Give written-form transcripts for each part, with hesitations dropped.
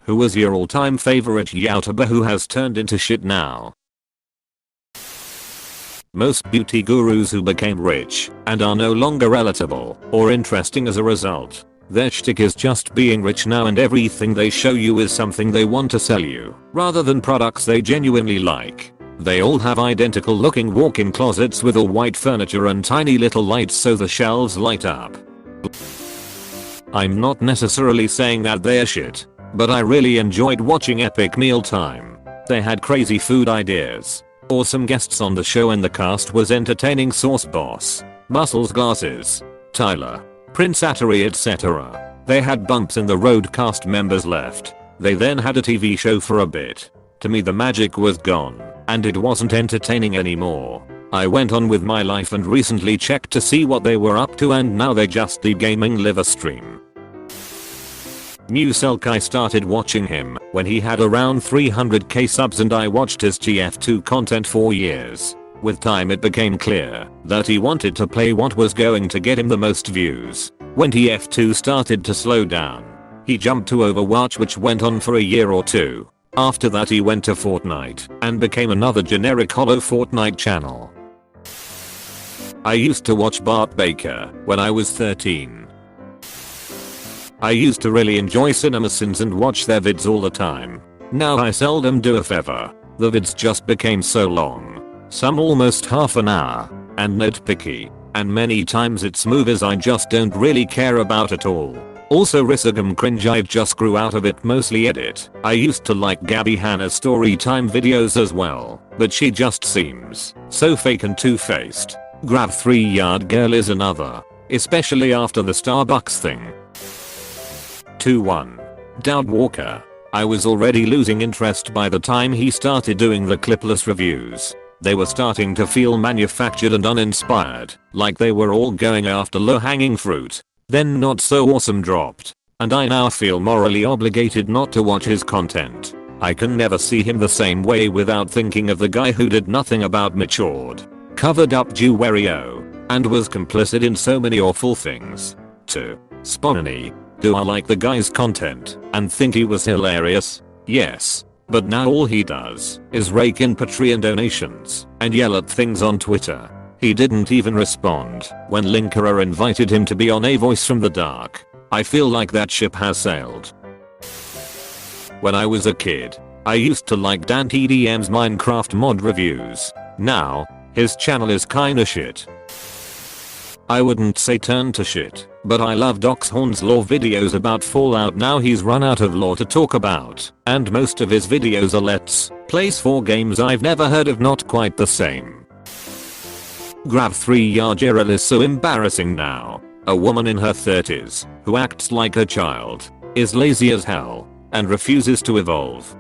Who was your all-time favorite YouTuber who has turned into shit now? Most beauty gurus who became rich and are no longer relatable or interesting as a result. Their shtick is just being rich now, and everything they show you is something they want to sell you, rather than products they genuinely like. They all have identical looking walk-in closets with all white furniture and tiny little lights so the shelves light up. I'm not necessarily saying that they're shit, but I really enjoyed watching Epic Meal Time. They had crazy food ideas, awesome guests on the show, and the cast was entertaining. Sauce Boss, Muscles Glasses, Tyler, Prince Atari, etc. They had bumps in the road, cast members left. They then had a TV show for a bit. To me the magic was gone, and it wasn't entertaining anymore. I went on with my life and recently checked to see what they were up to, and now they just do gaming live stream. Muselk, I started watching him when he had around 300k subs, and I watched his GF2 content for years. With time it became clear that he wanted to play what was going to get him the most views. When TF2 started to slow down, he jumped to Overwatch, which went on for a year or two. After that he went to Fortnite and became another generic hollow Fortnite channel. I used to watch Bart Baker when I was 13. I used to really enjoy CinemaSins and watch their vids all the time. Now I seldom do, if ever. The vids just became so long. Some almost half an hour, and nitpicky, and many times it's movies I just don't really care about at all. Also Risagam cringe, I just grew out of it, mostly edit. I used to like Gabby Hanna's story time videos as well, but she just seems so fake and two-faced. Grab 3-Yard Girl is another, especially after the Starbucks thing. 2-1. Dowd Walker. I was already losing interest by the time he started doing the clipless reviews. They were starting to feel manufactured and uninspired, like they were all going after low-hanging fruit. Then Not So Awesome dropped, and I now feel morally obligated not to watch his content. I can never see him the same way without thinking of the guy who did nothing about matured, covered up Jewelry-o, and was complicit in so many awful things. 2. Sponny. Do I like the guy's content and think he was hilarious? Yes. But now all he does is rake in Patreon donations and yell at things on Twitter. He didn't even respond when Linkera invited him to be on A Voice from the Dark. I feel like that ship has sailed. When I was a kid, I used to like Dan TDM's Minecraft mod reviews. Now, his channel is kinda shit. I wouldn't say turn to shit, but I love Doxhorn's lore videos about Fallout. Now he's run out of lore to talk about, and most of his videos are let's plays for games I've never heard of, not quite the same. Grab 3-Yard Gerald is so embarrassing now. A woman in her 30s, who acts like a child, is lazy as hell, and refuses to evolve.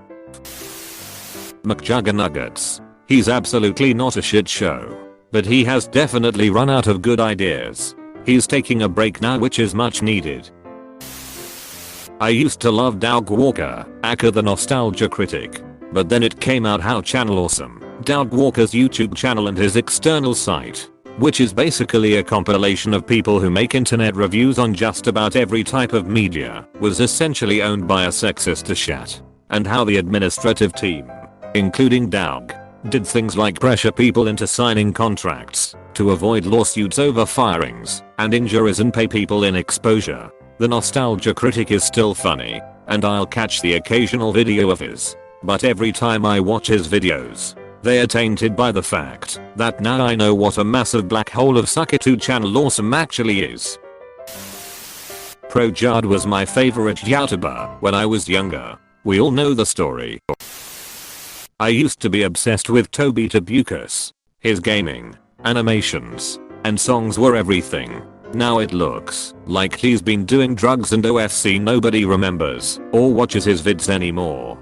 McJuggernuggets. He's absolutely not a shit show, but he has definitely run out of good ideas. He's taking a break now, which is much needed. I used to love Dowd Walker, aka the Nostalgia Critic, but then it came out how channel awesome Dowd Walker's YouTube channel and his external site, which is basically a compilation of people who make internet reviews on just about every type of media, was essentially owned by a sexist shat, and how the administrative team, including Dowd, did things like pressure people into signing contracts to avoid lawsuits over firings and injuries and pay people in exposure. The Nostalgia Critic is still funny, and I'll catch the occasional video of his, but every time I watch his videos, they are tainted by the fact that now I know what a massive black hole of Sucker2 channel awesome actually is. ProJard was my favorite YouTuber when I was younger. We all know the story. I used to be obsessed with Toby Tabucus. His gaming, animations, and songs were everything. Now it looks like he's been doing drugs and OFC. Nobody remembers or watches his vids anymore.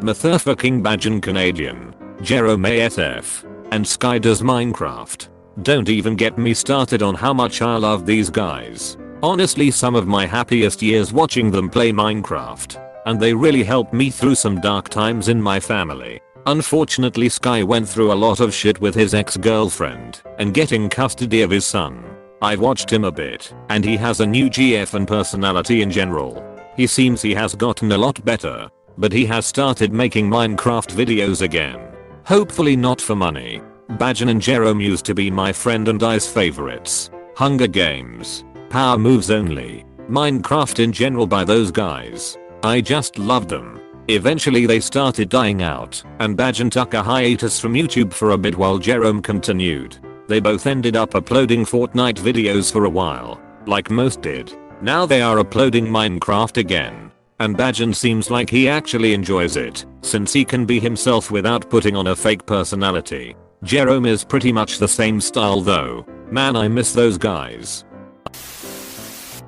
Motherfucking Bajan Canadian, Jerome SF, and Sky does Minecraft. Don't even get me started on how much I love these guys. Honestly, some of my happiest years watching them play Minecraft, and they really helped me through some dark times in my family. Unfortunately, Sky went through a lot of shit with his ex-girlfriend and getting custody of his son. I've watched him a bit, and he has a new GF and personality in general. He seems he has gotten a lot better, but he has started making Minecraft videos again. Hopefully not for money. Bajan and Jerome used to be my friend and I's favorites. Hunger Games, Power Moves Only, Minecraft in general by those guys. I just loved them. Eventually they started dying out, and Bajan took a hiatus from YouTube for a bit while Jerome continued. They both ended up uploading Fortnite videos for a while, like most did. Now they are uploading Minecraft again. And Bajan seems like he actually enjoys it, since he can be himself without putting on a fake personality. Jerome is pretty much the same style though. Man, I miss those guys.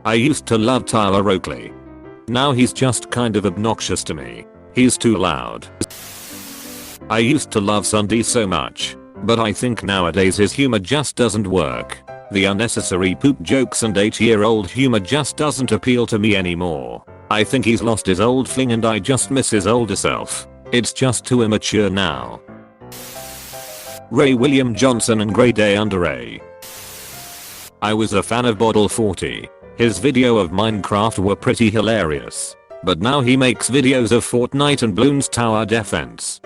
I used to love Tyler Oakley. Now he's just kind of obnoxious to me. He's too loud. I used to love Sunday so much, but I think nowadays his humor just doesn't work. The unnecessary poop jokes and 8-year-old humor just doesn't appeal to me anymore. I think he's lost his old fling and I just miss his older self. It's just too immature now. Ray William Johnson and Grey Day Under A. I was a fan of Bottle 40. His video of Minecraft were pretty hilarious. But now he makes videos of Fortnite and Bloons Tower Defense.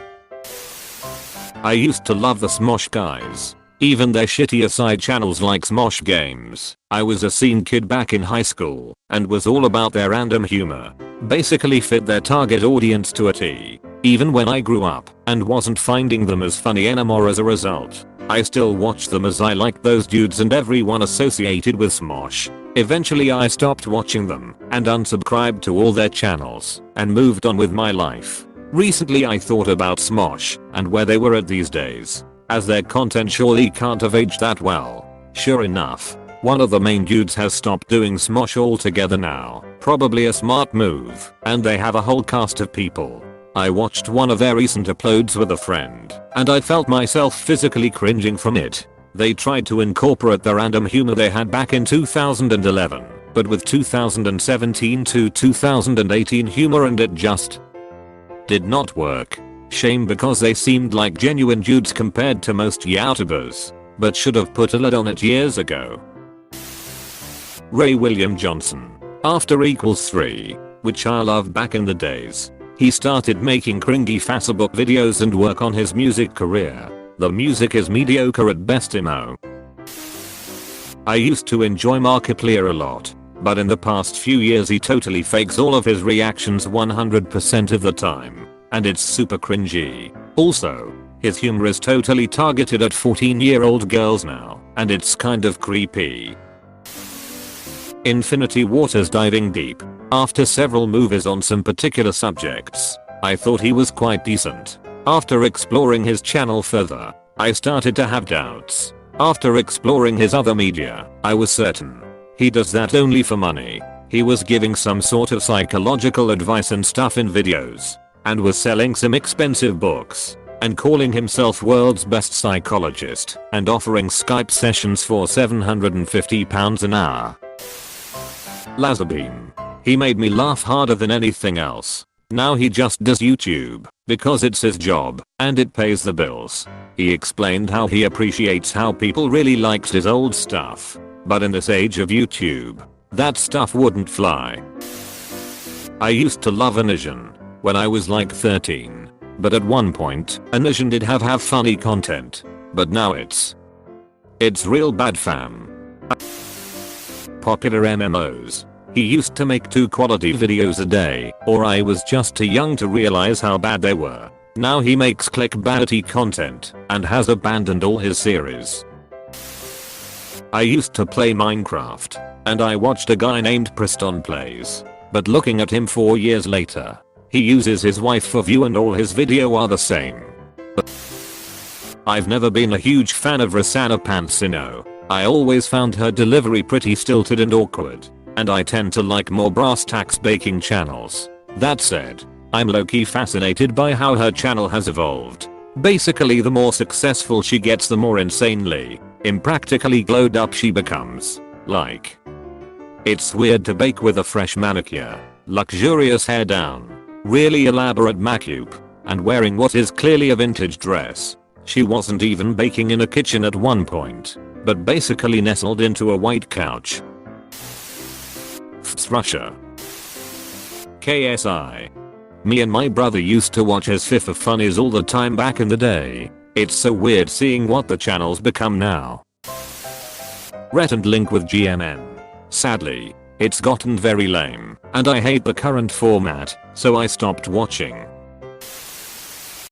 I used to love the Smosh guys. Even their shittier side channels like Smosh Games. I was a scene kid back in high school and was all about their random humor. Basically fit their target audience to a T. Even when I grew up and wasn't finding them as funny anymore as a result, I still watched them as I liked those dudes and everyone associated with Smosh. Eventually I stopped watching them and unsubscribed to all their channels and moved on with my life. Recently I thought about Smosh and where they were at these days, as their content surely can't have aged that well. Sure enough, one of the main dudes has stopped doing Smosh altogether now. Probably a smart move, and they have a whole cast of people. I watched one of their recent uploads with a friend, and I felt myself physically cringing from it. They tried to incorporate the random humor they had back in 2011, but with 2017 to 2018 humor, and it just did not work. Shame, because they seemed like genuine dudes compared to most YouTubers, but should have put a lid on it years ago. Ray William Johnson. After equals 3, which I loved back in the days, he started making cringy Facebook videos and work on his music career. The music is mediocre at best, emo. I used to enjoy Markiplier a lot, but in the past few years he totally fakes all of his reactions 100% of the time, and it's super cringy. Also, his humor is totally targeted at 14-year-old girls now, and it's kind of creepy. Infinity Waters Diving Deep. After several movies on some particular subjects, I thought he was quite decent. After exploring his channel further, I started to have doubts. After exploring his other media, I was certain he does that only for money. He was giving some sort of psychological advice and stuff in videos, and was selling some expensive books, and calling himself world's best psychologist, and offering Skype sessions for £750 an hour. Lazarbeam. He made me laugh harder than anything else. Now he just does YouTube because it's his job and it pays the bills. He explained how he appreciates how people really liked his old stuff, but in this age of YouTube, that stuff wouldn't fly. I used to love Anision when I was like 13, but at one point Anision did have funny content, but now it's real bad, fam. Popular MMOs. He used to make 2 quality videos a day, or I was just too young to realize how bad they were. Now he makes clickbaity content and has abandoned all his series. I used to play Minecraft, and I watched a guy named Preston Plays, but looking at him 4 years later, he uses his wife for view and all his video are the same. I've never been a huge fan of Rosanna Pansino. I always found her delivery pretty stilted and awkward, and I tend to like more brass tacks baking channels. That said, I'm low-key fascinated by how her channel has evolved. Basically, the more successful she gets, the more insanely, impractically glowed up she becomes. Like, it's weird to bake with a fresh manicure, luxurious hair down, really elaborate makeup, and wearing what is clearly a vintage dress. She wasn't even baking in a kitchen at one point, but basically nestled into a white couch. Russia. KSI. Me and my brother used to watch his FIFA funnies all the time back in the day. It's so weird seeing what the channel's become now. Rhett and Link with GMN. Sadly, it's gotten very lame, and I hate the current format, so I stopped watching.